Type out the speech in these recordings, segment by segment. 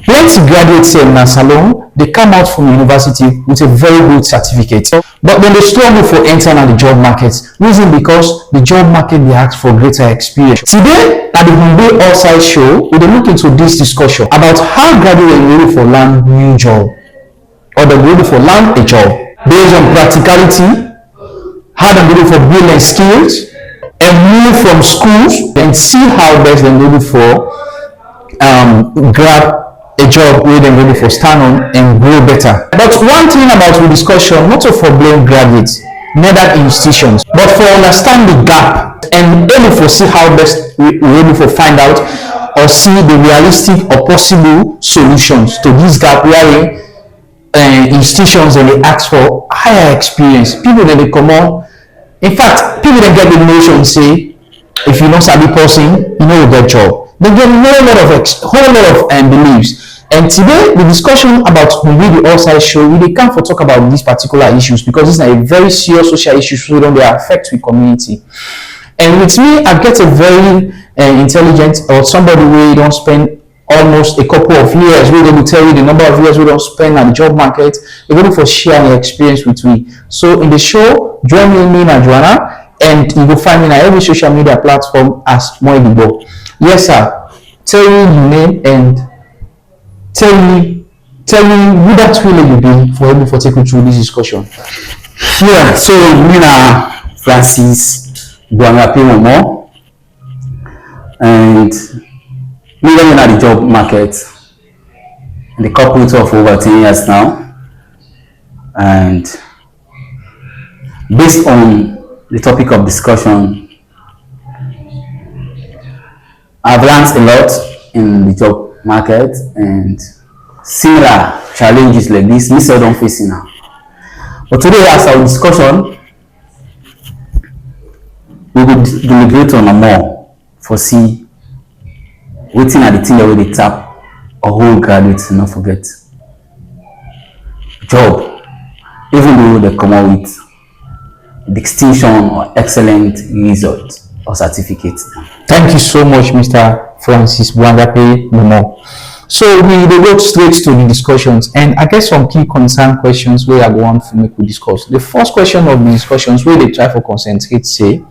Plenty graduates in Salon, they come out from university with a very good certificate, but then they struggle for entering the job market. Reason because the job market they ask for greater experience. Today at the Hungbe-The outside show, we will look into this discussion about how graduates are ready for land new job or they're ready for land a job based on practicality, how they're ready for building skills, and move from schools and see how best they're ready for grab a job where they're ready for stand on and grow better. But one thing about the discussion, not for blame graduates, neither institutions, but for understand the gap and able for see how best we're able to find out or see the realistic or possible solutions to this gap where institutions and they ask for higher experience. People that they come on, in fact, people that get the notion say, if you know sabi person, you know you get job. They get a whole lot of beliefs. And today, the discussion about Hungbe-The outside show, we can't for talk about these particular issues because these are a very serious social issues so they affect the community. And with me, I get a very intelligent or somebody who don't spend almost a couple of years. We're going to tell you the number of years we don't spend at the job market. We're going to for share your experience with me. So in the show, join me and Joanna, and you will find me on every social media platform as MOMOH. Yes, sir. Tell me your name and tell me who that really you be for able to take you through this discussion. Yeah, so me na Francis MOMOH, and me in the job market in the corporate of over 10 years now, and based on the topic of discussion, I've learned a lot in the job market and similar challenges like this me seldom facing now. But today, as our discussion, we will deliberate on a more for see waiting at the thing that we tap a whole graduates not forget job, even though they come out with distinction or excellent result or certificate. Thank you so much, Mr. Francis MOMOH. So we will go straight to the discussions, and I guess some key concern questions where I want to make we discuss. The first question of the discussions where they try for concentrate say,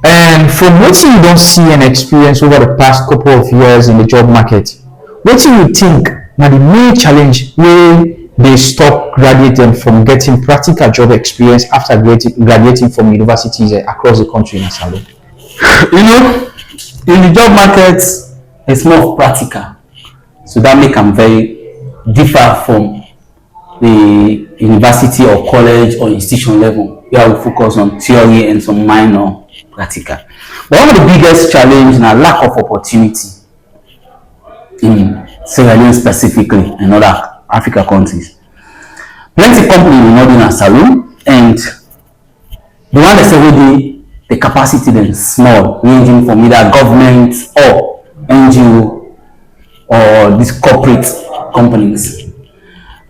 and from what you don't see and experience over the past couple of years in the job market, what do you think now the main challenge where they stop graduating from getting practical job experience after graduating from universities across the country in Asalo? You know, in the job market, it's more practical, so that make them very differ from the university or college or institution level where we focus on theory and some minor practical. But one of the biggest challenges is lack of opportunity in Sierra Leone specifically and other Africa countries. Plenty companies in Northern Salon, and the one that's already the capacity then small, ranging from either government or NGO or these corporate companies.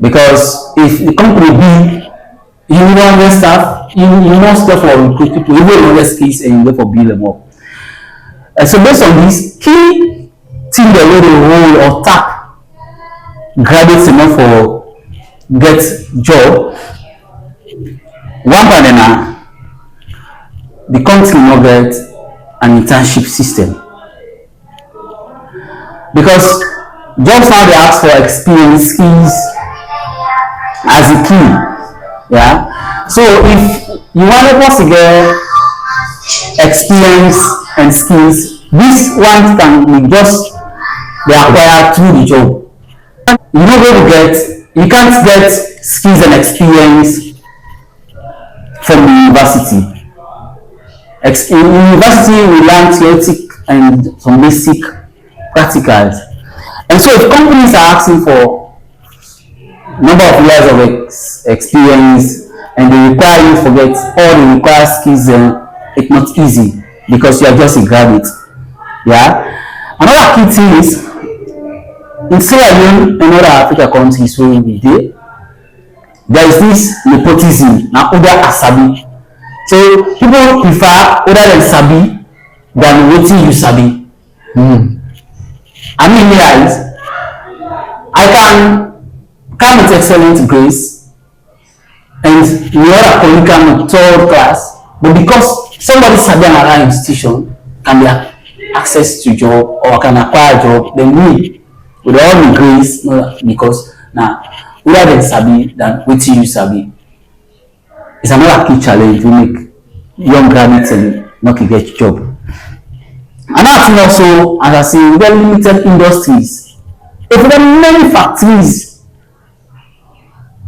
Because if the company be, you don't have staff, you must therefore recruit people, even in other skills, and you therefore build them up. And so based on this, key thing that we roll or tap graduates enough for get job, one banana, the country will get an internship system. Because jobs now they ask for experience, skills as a key. Yeah. So if you want to get experience and skills, this one can be just be acquired through the job. You know where to get, you can't get skills and experience from the university. In university, we learn theoretic and some basic practicals. And so if companies are asking for number of years of experience and they require you to forget all the required skills, it's not easy because you are just a graduate. Yeah. Another key thing is in Sierra Leone and other Africa countries where we did, there is this nepotism now other asabi. So people prefer other than sabi than waiting you sabi. I mean, guys, has excellent grades, and we are curriculum third class, but because somebody sabi another institution can be access to job or can acquire job, then we with all the grades, because now we are the sabi than wetin you sabi. It's another key challenge to make young graduates and not to get job. Another thing also, as I say, we get limited industries. If there are many factories,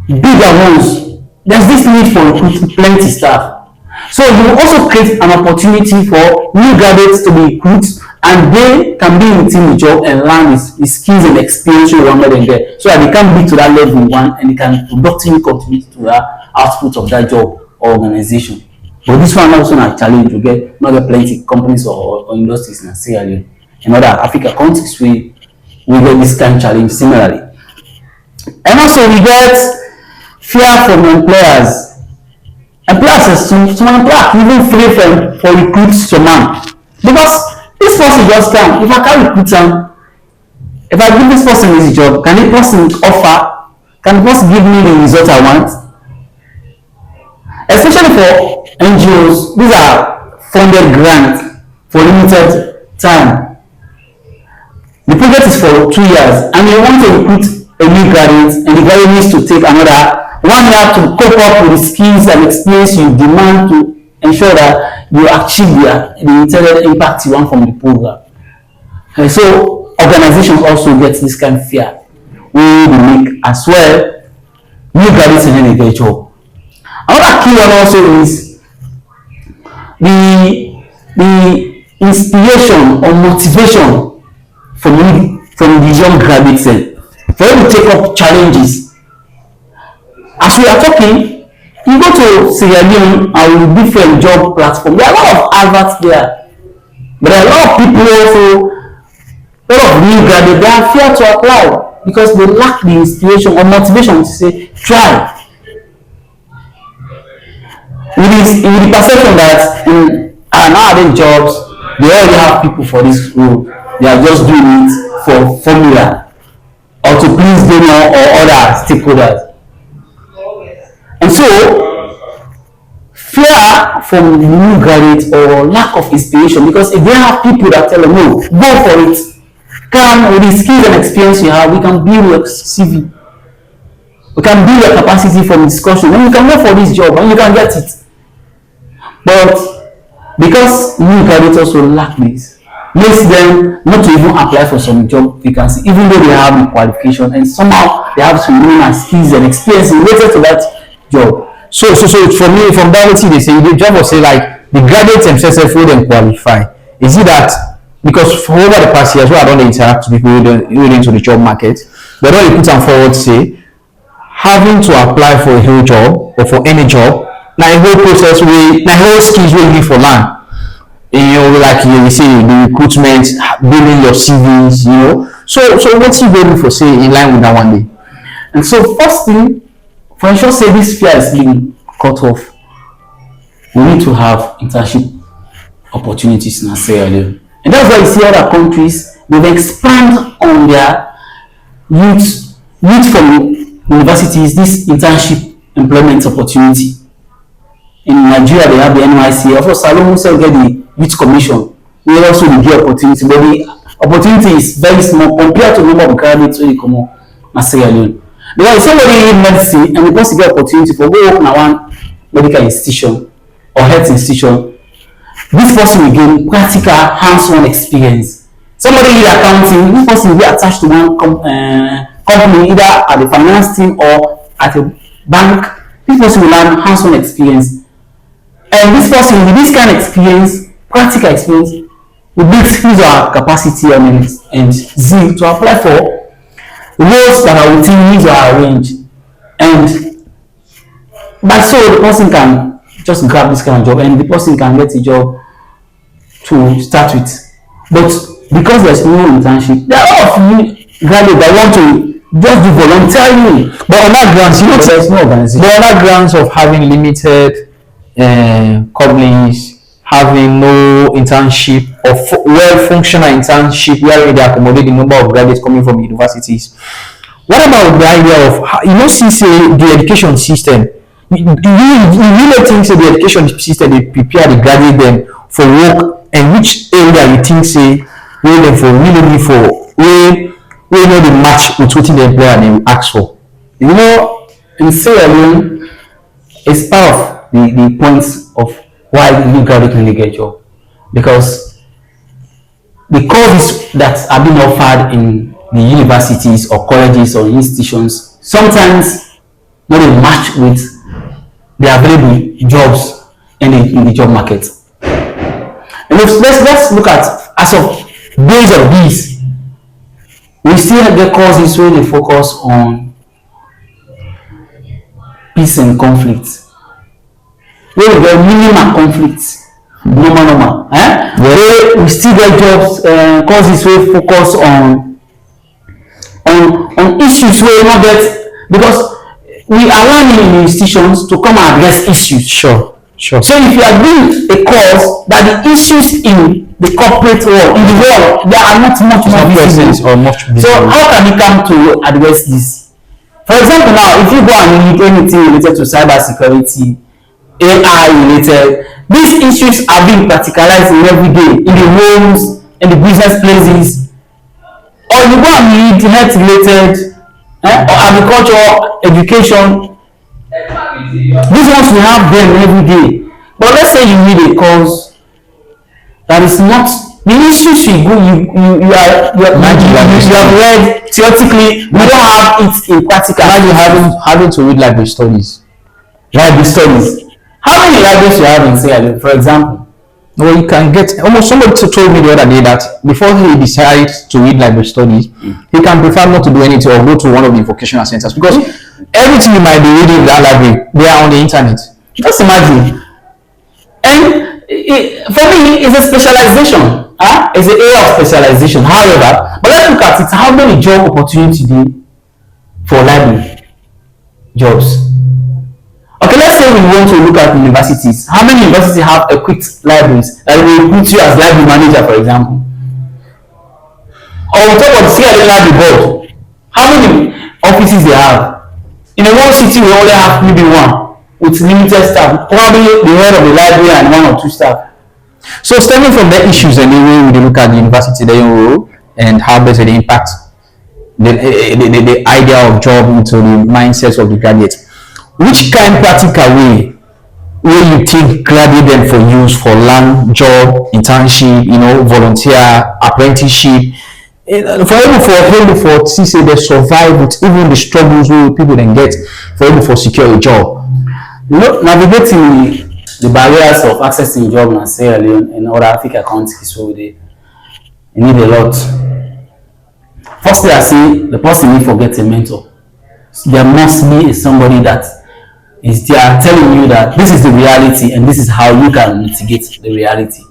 bigger ones, there's this need for recruiting plenty staff. So you also create an opportunity for new graduates to be recruited, and they can be within the job and learn the skills and experience you want them there, so that they can be to that level you want and they can productively contribute to the output of that job or organization. But this one also a challenge to get not get plenty companies or industries in Sierra Leone and other African countries we get this kind of challenge similarly. And also we get fear from employers. Employers, some employers even free for recruits to man, because this person just come. If I can't recruit him, if I give this person this job, can the person offer? Can the person give me the result I want? Especially for NGOs, these are funded grants for limited time. The project is for 2 years, and you want to recruit a new graduate, and the graduate needs to take another 1 year to cope up with the skills and experience you demand to ensure that you achieve the intended impact you want from the program. And so organizations also get this kind of fear we make as well new graduates and then they get job. Another key one also is the inspiration or motivation from the young graduates for them to take up challenges. As we are talking, you go to Sierra Leone and with different job platforms. There are a lot of adverts there, but there are a lot of people also, a lot of new graduates, they are fear to apply because they lack the inspiration or motivation to say try. With the perception that nowadays jobs, they already have people for this role, they are just doing it for formula or to please them or other stakeholders. And so, fear from new graduates or lack of inspiration, because if they have people that tell them, no, go for it, come with the skills and experience you have, we can build your CV, we can build your capacity from discussion, and you can go for this job and you can get it. But because new graduates also lack this, makes them not to even apply for some job vacancy, even though they have the qualification and somehow they have some minimum skills and experience related to that job. So for me, from that what they say, the job will say like the graduates themselves will then qualify. Is it that because for over the past years, I don't interact with people who into the job market, but when they put them forward, say having to apply for a whole job or for any job, now a whole process now whole skills will be for learn. Like you say the recruitment, building your CVs, So what's you going for say in line with that one day? And so first thing, for ensure say this fear is being cut off, we need to have internship opportunities in Sierra Leone. And that's why you see other countries, they've expanded on their youth from universities, this internship employment opportunity. In Nigeria, they have the NYC. Also, Salome also get the youth commission. We also get opportunity, but the opportunity is very small compared to the number of graduates who come on Sierra Leone. Because if somebody in medicine and the person get opportunity for go work in one medical institution or health institution, this person will gain practical hands-on experience. Somebody in accounting, this person will be attached to one company, either at the finance team or at a bank. This person will learn hands-on experience. And this person with this kind of experience, practical experience, will build skills or capacity and zeal to apply for roles that are within his or her range. And by so the person can just grab this kind of job and the person can get a job to start with. But because there's no internship, there are a lot of graduates that want to just do voluntarily. But on that grounds, there's no organization. But on that grounds of having limited companies, having no internship or well-functional internship where they accommodate the number of graduates coming from universities, What about the idea of since the education system, you really think say the education system they prepare the graduate them for work, and which area you think say where them for really need for where know the match with what the employer they ask for? In Sierra Leone, it's part of the points of why the new graduate can get job, because the courses that are being offered in the universities or colleges or institutions sometimes not a match with the available jobs in the job market. And let's look at, as of days of these, we still get courses where they focus on peace and conflict, where we get minimal conflict, normal. Where we still get jobs, courses where focus on issues where we not get, because we are learning in institutions to come and address issues. Sure. So if you are doing a course that the issues in the corporate world, in the world, there are not much more business or much business. So how can you come to address this? For example, now if you go and read anything related to cyber security, AI related, these issues are being practicalized in every day in the homes, in the business places. Or you go and read health related, or agriculture, education. These ones we have them every day. But let's say you read a course that is not the issues you have read theoretically, we don't have it in practical. Imagine having to read library studies. How many libraries you have in Sierra Leone, for example? Well, you can get almost somebody told me the other day that before he decides to read library studies, he can prefer not to do anything or go to one of the vocational centers, because everything you might be reading in that library, they are on the internet. Just imagine. And for me, it's a specialization. It's an area of specialization. However, but let's look at it. How many job opportunities for library jobs? Okay, let's say we want to look at universities. How many universities have equipped libraries that will put you as library manager, for example? Or on top of the Sierra Leone Library Board, how many offices they have? In a one city, we only have maybe one with limited staff, probably the head of the library and one or two staff. So stemming from the issues and the way we look at the university, their role and how best it impact the idea of job into the mindsets of the graduates. Which kind of practical way where you think graduate them for use for learn, job, internship, volunteer, apprenticeship, for see say they survive with even the struggles where people then get for able for secure a job. Navigating the barriers of accessing job in Sierra Leone and other African countries, so they need a lot. Firstly, I say the person need to get a mentor. There must be somebody that is there telling you that this is the reality and this is how you can mitigate the reality.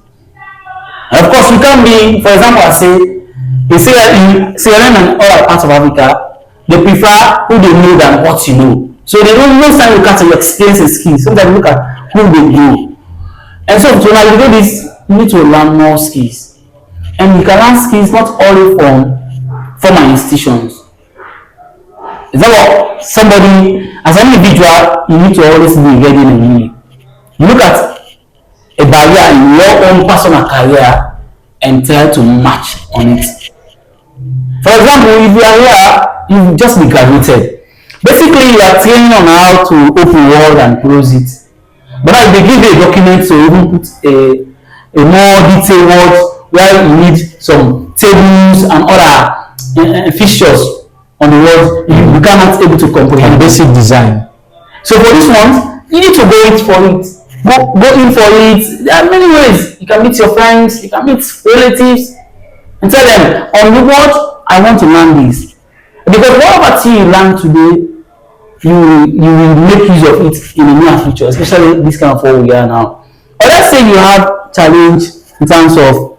And of course, you can be, for example, I say in Sierra Leone and other parts of Africa, they prefer who they know than what you know. So they don't most time look at your experience and skills. Sometimes look at who they know. And so to navigate this, you need to learn more skills. And you can learn skills not only from formal institutions. Is that what somebody, as an individual, you need to always be ready and willing. You look at a barrier in your own personal career and try to match on it. For example, if you are here, you've just been graduated. Basically, you are training on how to open word and close it. But now they give you a document to even put a more detailed word where you need some tables and other fixtures on the word you cannot able to comprehend. Basic design. So for this one, you need to go in for it. Go in for it. There are many ways. You can meet your friends, you can meet relatives, and tell them, on the word, I want to learn this. Because whatever thing you learn today, you will make use of it in the near future, especially this kind of what we are now. Or let's say you have challenge in terms of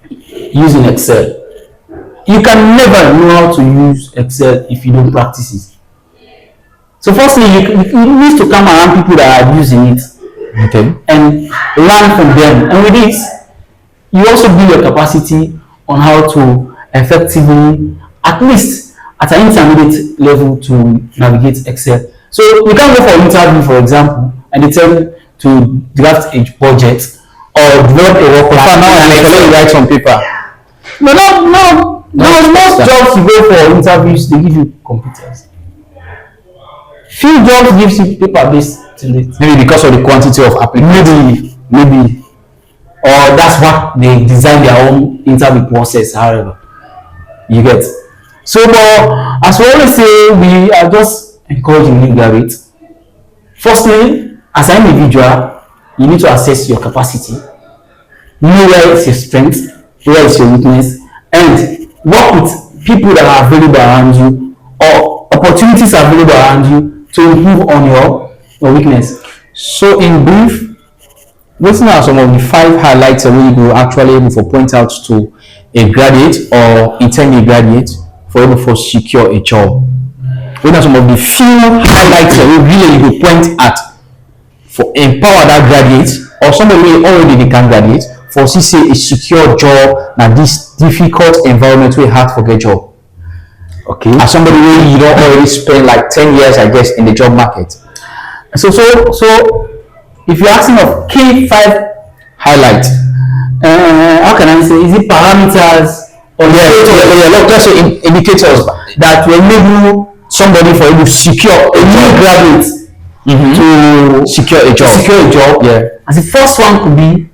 using Excel. You can never know how to use Excel if you don't practice it. So firstly, you need to come around people that are using it, okay, and learn from them. And with this, you also build your capacity on how to effectively, at least at an intermediate level to navigate Excel. So you can't go for an interview, for example, and they tell you to draft a budget or develop a work plan. Now I write on paper. No. Most jobs you go for interviews, they give you computers. Few jobs gives you paper-based till it. Maybe because of the quantity of applicants. Maybe. Or that's what they design their own interview process, however. You get. So, but as we always say, we are just encouraging new graduates. Firstly, as an individual, you need to assess your capacity, know where is your strength, where is your weakness, and work with people that are available around you or opportunities available around you to improve on your weakness. So in brief, what are some of the 5 highlights that we will actually able to point out to a graduate or intended graduate for able to secure a job? What are some of the few highlights that we really will point at for empower that graduate or somebody who already become graduate for say a secure job na this difficult environment we hard for get job? Okay. As somebody who you don't already spend like 10 years, I guess, in the job market. So if you're asking of key 5 highlights, how can I say, is it parameters or let's say indicators that will enable somebody for you to secure a new graduate to secure a job? Yeah. As the first one could be,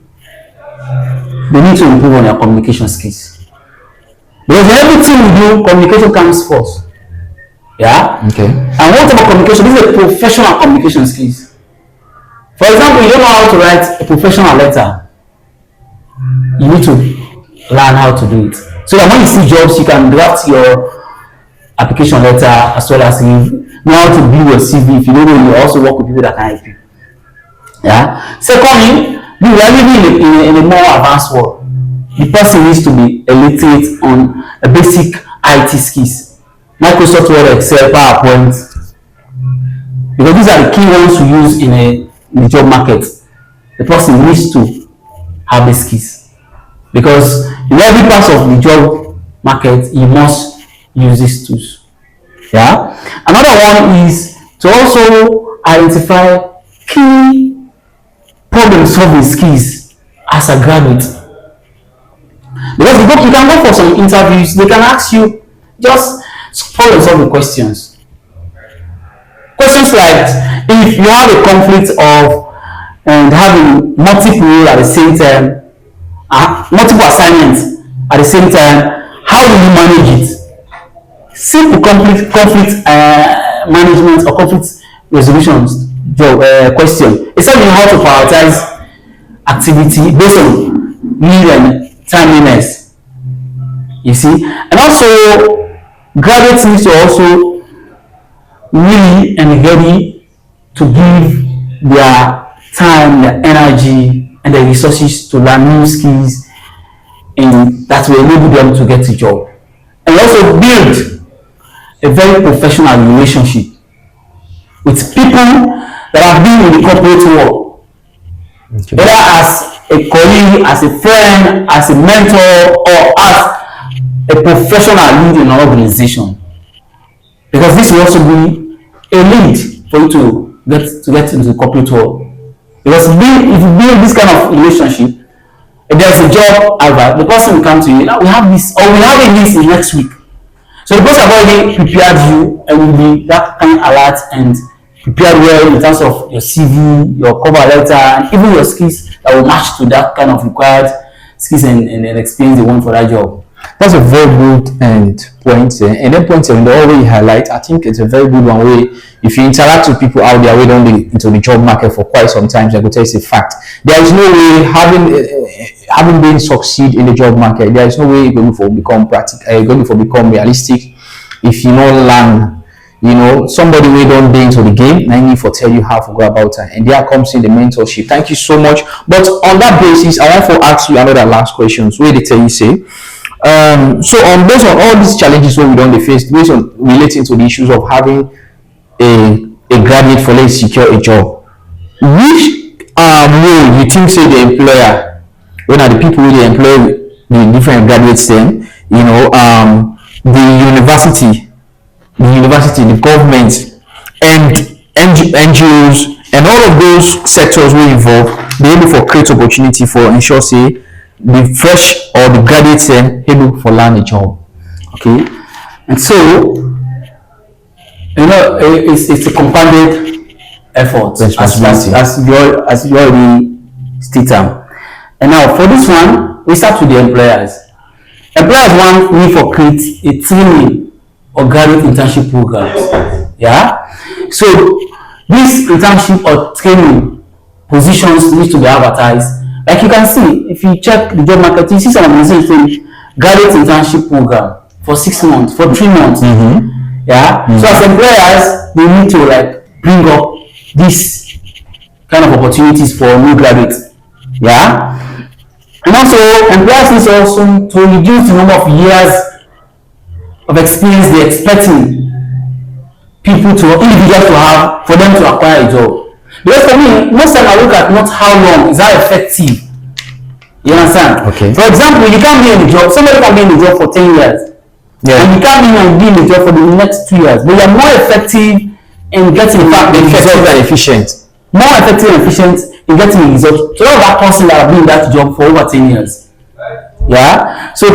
they need to improve on their communication skills. Because in everything we do, communication comes first. Yeah? Okay. And what about communication? This is a professional communication skills. For example, you don't know how to write a professional letter. You need to learn how to do it. So that when you see jobs, you can draft your application letter as well as you know how to build your CV. If you don't know, you also work with people that can help you. Yeah. Secondly, we are living in a more advanced world. The person needs to be illiterate on a basic IT skills, Microsoft Word, Excel, PowerPoint, because these are the key ones to use in the job market. The person needs to have the skills because in every part of the job market, you must use these tools. Yeah. Another one is to also identify key problem-solving skills as a graduate. Because you can go for some interviews, they can ask you just problem-solving questions. Questions like, if you have a conflict of having multiple at the same time, multiple assignments at the same time, how do you manage it? Simple conflict management or conflict resolutions question. It's telling you how to prioritize activity based on need and timeliness. You see, and also graduates need to also really and ready to give their time, their energy, and their resources to learn new skills, and that will enable them to get a job, and also build a very professional relationship with people that have been in the corporate world, whether as a colleague, as a friend, as a mentor, or as a professional lead in an organization. Because this will also be a lead for you to get into the corporate world. Because if you build this kind of relationship, if there's a job advert, the person will come to you, we have this, or we have a list in next week. So the person have already prepared you and will be that kind of alert and prepared well in terms of your CV, your cover letter, and even your skills that will match to that kind of required skills and experience they want for that job. That's a very good point. And then point in the already highlight, I think it's a very good one way. If you interact with people out there, we don't be into the job market for quite some time, I could tell you it's a fact. There is no way having been succeed in the job market, there is no way you're going to become practical, going to become realistic if you don't learn, somebody we don't be into the game, I need to tell you how to go about it. And there comes in the mentorship. Thank you so much. But on that basis, I want to ask you another last question. So where they tell you say, based on all these challenges we don't face, based on relating to the issues of having a graduate for let's secure a job, which role you think say the employer, when are the people who they employ the different graduates then, the university university, the government, and NGOs, and all of those sectors will involve, be able for create opportunity for ensure say the fresh or the graduates able for land a job. Okay, and so it's a compounded effort as you already stated. And now for this one, we start with the employers. Employers want me for create a training or graduate internship programs. Yeah, so this internship or training positions need to be advertised. Like you can see, if you check the job market, you see some organizations graduate internship program for 6 months, for 3 months. Yeah. So as employers, they need to like bring up this kind of opportunities for new graduates. Yeah. And also employers need also to reduce the number of years of experience they're expecting individuals to have for them to acquire a job. Because for me, most time I look at not how long, is that effective. You understand? Okay. For example, you can't be in the job, somebody can be in the job for 10 years. Yeah. And you can't be in the job for the next 2 years. But you are more effective in getting effective and efficient. More effective and efficient in getting the result. So that person that have been in that job for over 10 years. Yeah. So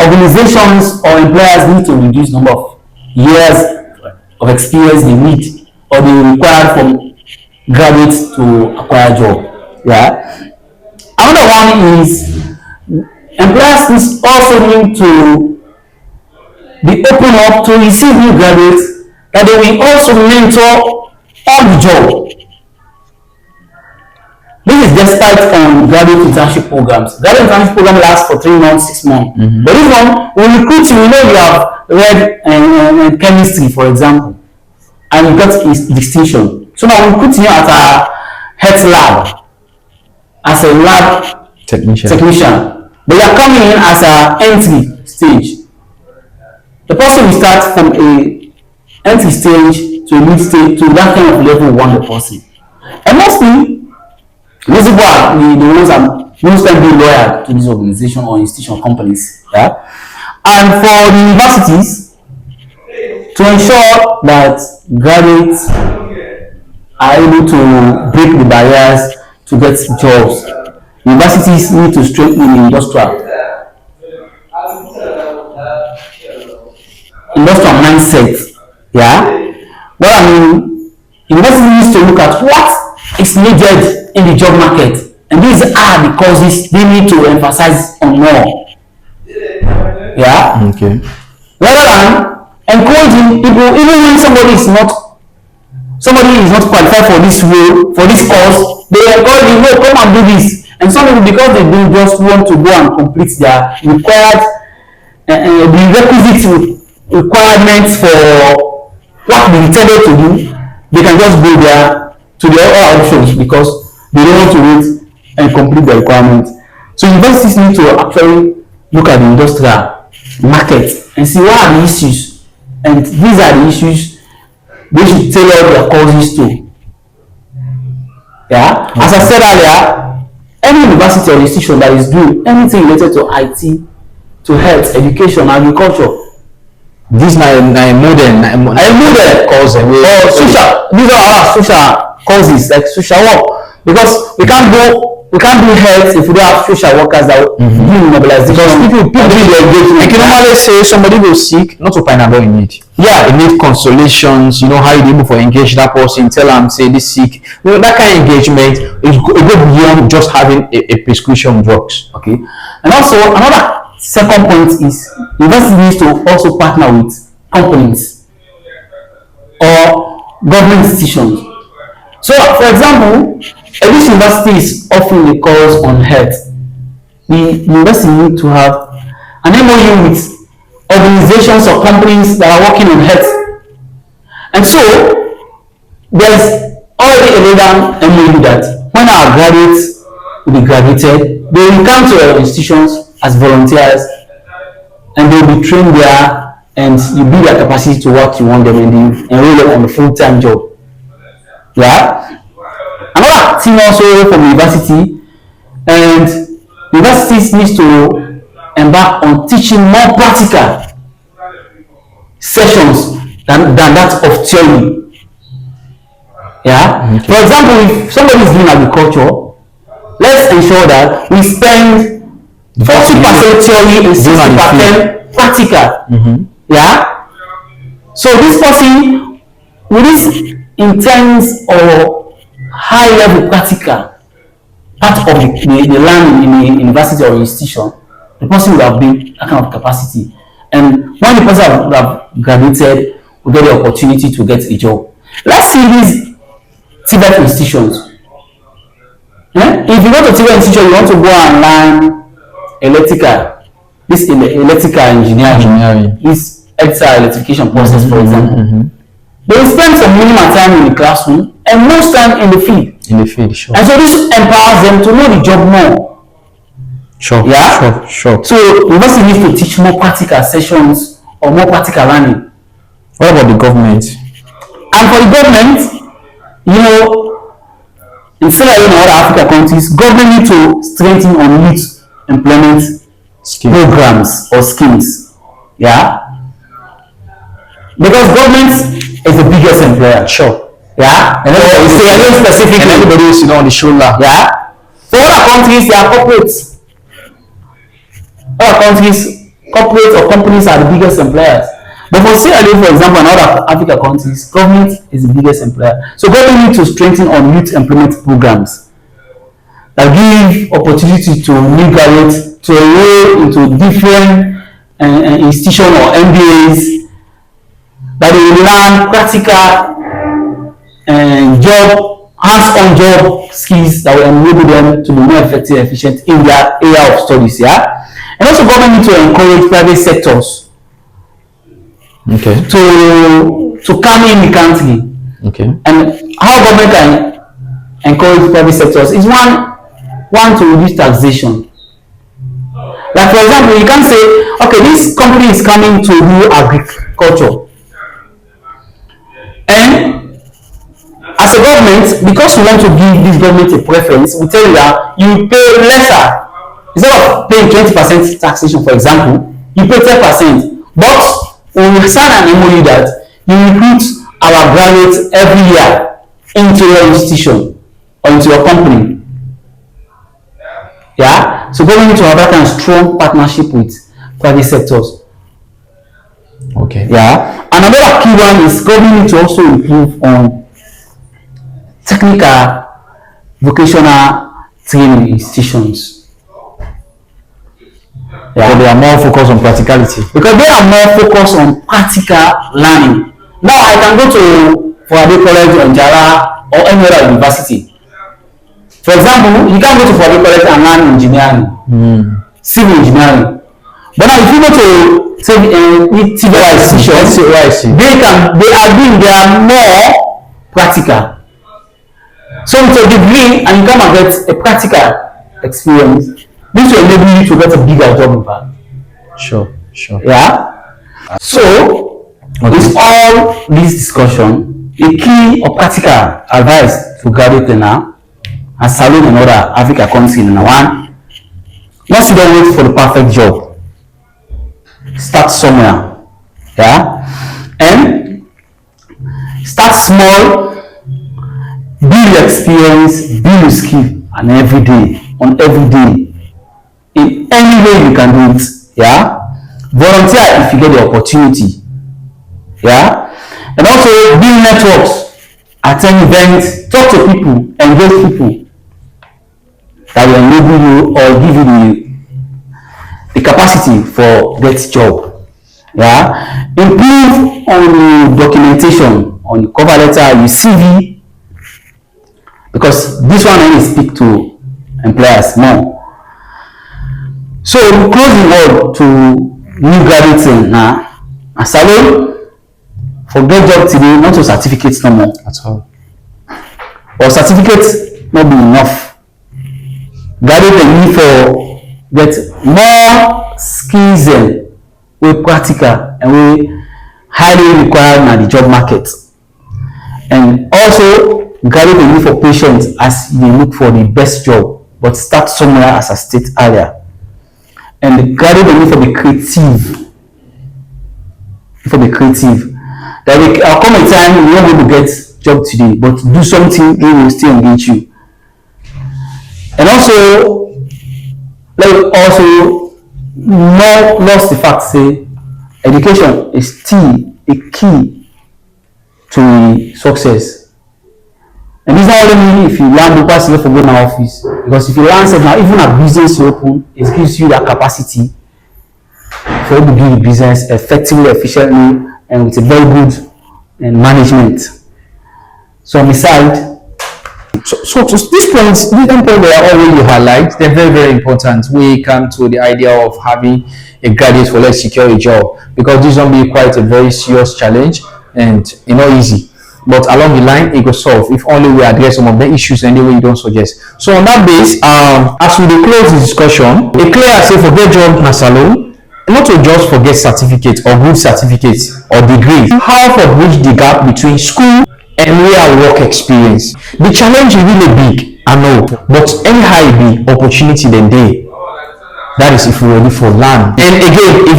organizations or employers need to reduce number of years of experience they need or they require from graduates to acquire a job. Yeah. Another one is employers also need to be open up to receive new graduates that they will also mentor on the job. This is despite graduate internship programs. Graduate internship program lasts for 3 months, 6 months. But this one, when we recruit you, you have read chemistry, for example, and you got distinction. So now we recruit you at a health lab as a lab technician. But you are coming in as an entry stage. The person will start from a entry stage to a mid stage to that kind of level one the person. And mostly, these people are the ones that most time be loyal to this organization or institution or companies. Yeah? And for the universities, to ensure that graduates are able to break the barriers to get jobs, universities need to strengthen the industrial mindset. Yeah? Well, I mean, universities need to look at what is needed in the job market, and these are the causes they need to emphasize on more. Yeah. Okay. Rather than encouraging people, even when somebody is not qualified for this role, for this course, they encourage you, no, come and do this. And some people, because they don't just want to go and complete their required the requisite requirements for what they intended to do, they can just go there to the other options because they don't want to wait and complete the requirements. So universities need to actually look at the industrial market and see what are the issues, and these are the issues they should tailor their courses to. Yeah. Okay. As I said earlier, any university or institution that is doing anything related to IT, to health, education, agriculture, these are modern courses. Social. These are our social courses like social work, because we can't do health if we don't have social workers that do mobilization. Because people do the engagement. Like you normally say somebody will seek not to find out what you need. Yeah, you need consolations. You know how you be able to engage that person, tell them say this sick. You know that kind of engagement is go beyond just having a prescription drugs. Okay, and also another second point is university needs to also partner with companies or government institutions. So, for example, this university is offering a course on health. The university need to have an MOU with organizations or companies that are working on health. And so, there's already a legal MOU that when our graduates will be graduated, they will come to our institutions as volunteers and they will be trained there, and you build their capacity to what you want them and you enroll them on a full-time job. Yeah. Another thing also from university, and universities need to embark on teaching more practical sessions than that of theory. Yeah. Okay. For example, if somebody is doing agriculture, let's ensure that we spend 40% theory and 60% practical. Yeah. So this person with this intense or high level practical part of the learning in a university or institution, the person will have been that kind of capacity. And when the person would have graduated, will get the opportunity to get a job. Let's see these TVET institutions. If you go to TVET institution, you want to go and learn electrical engineering, this electrification process, for example. They will spend some minimal time in the classroom and most time in the field. Sure. And so this empowers them to know the job more. Sure. Yeah. Sure. So university needs to teach more practical sessions or more practical learning. What about the government? And for the government, in Sierra Leone and other African countries, government need to strengthen on youth employment programs or schemes. Yeah. Because government is the biggest employer. Sure. Yeah. And everybody is on the shoulder. Yeah. For other countries, they are corporates. Other countries, corporates or companies are the biggest employers. But for Sierra Leone, for example, and other African countries, government is the biggest employer. So government needs to strengthen on youth employment programs that give opportunity to new graduates to enroll into different institutions or MBAs, that they will learn practical hands-on job skills that will enable them to be more effective and efficient in their area of studies. Yeah. And also government need to encourage private sectors to come in the country. Okay. And how government can encourage private sectors is one to reduce taxation. Like for example, you can say, okay, this company is coming to do agriculture, and as a government, because we want to give this government a preference, we tell you that you pay lesser. Instead of paying 20% taxation, for example, you pay 10%. But we will sign an MOU that you recruit our graduates every year into your institution or into your company. Yeah. So government to have that kind of strong partnership with private sectors. Okay. Yeah. Another key one is government to also improve on technical vocational training institutions. Yeah. So they are more focused on practicality. Because they are more focused on practical learning. Now I can go to Hungbe College or Njala or any other university. For example, you can go to Hungbe College and learn engineering, civil engineering. But now if you go to TVET institutions, they are more practical. So with a degree and you come and get a practical experience, this will enable you to get a bigger job impact. Sure. Yeah. So with all this discussion, the key or practical advice to graduate now and salute in other African countries in one, once you don't wait for the perfect job, start somewhere. Yeah. And start small, build experience, build skill, and every day. In any way you can do it. Yeah. Volunteer if you get the opportunity. Yeah. And also build networks, attend events, talk to people, engage people that will enable you or give you the capacity for that job. Yeah. Improve on documentation, on your cover letter, your CV, because this one only speak to employers more. So closing word to new graduates now. Asalo, forget job today, not to certificates no more. At all. Or certificates not be enough. Graduate need for get more skills and we practical and we highly required in the job market. And also graduate need for patience as you look for the best job, but start somewhere as I stated earlier. And the graduate need for the creative. There will come a time you won't be able to get job today, but do something, it will still engage you. And also, like also not lost the fact say education is still a key to success. And this not only mean if you learn the person for going to office, because if you learn something now, even a business you open, it gives you that capacity for you to do the business effectively, efficiently, and with a very good management. So on the side, So to these points, these points they are already highlighted. They're very, very important. We come to the idea of having a graduate for let's secure a job, because this will be quite a very serious challenge and not easy. But along the line, it will solve if only we address some of the issues anyway you don't suggest. So on that base, as we close the discussion, a clear say forget job na salon, not to just forget certificates or good certificates or degrees. How to bridge the gap between school and real work experience. The challenge is really big, I know, but anyhow it be opportunity then day. That is if we're ready for land. And again, if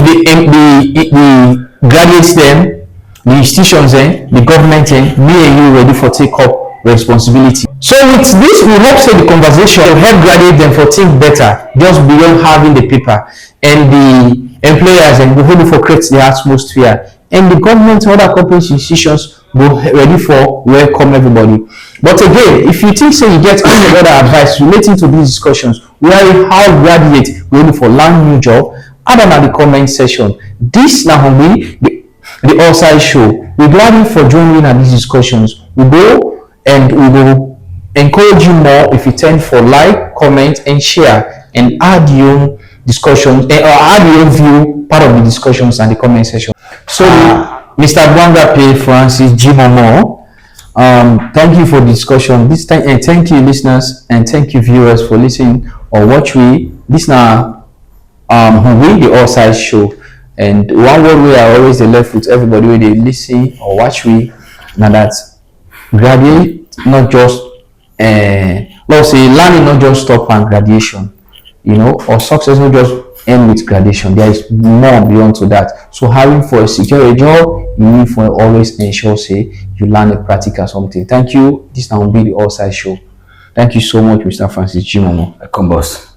the graduates then, the institutions then, the government then, me and you ready for take up responsibility. So with this, we hope say the conversation will help graduate them for think better, just beyond having the paper, and the employers and we ready for create the atmosphere, and the government and other companies institutions go ready for welcome everybody. But again, if you think so you get any other advice relating to these discussions, where how graduate ready for land new job, add them at the comment section. This now will be the outside show. We're glad for joining in these discussions. We go and we will encourage you more if you tend for like, comment, and share, and add your discussions or add your view part of the discussions and the comment section. So Mr. Bwanga P. Francis G. MOMOH, thank you for the discussion this time, and thank you listeners and thank you viewers for listening or watching this now the outside show. And one word we are always the left with everybody when they listen or watch we now that graduate not just let's say learning not just stop on graduation, or success not just end with graduation. There is more beyond to that. So having for a secure job, you need for always ensure say you learn a practical something. Thank you. This now will be the outside show. Thank you so much, Mr. Francis G. MOMOH. welcome boss.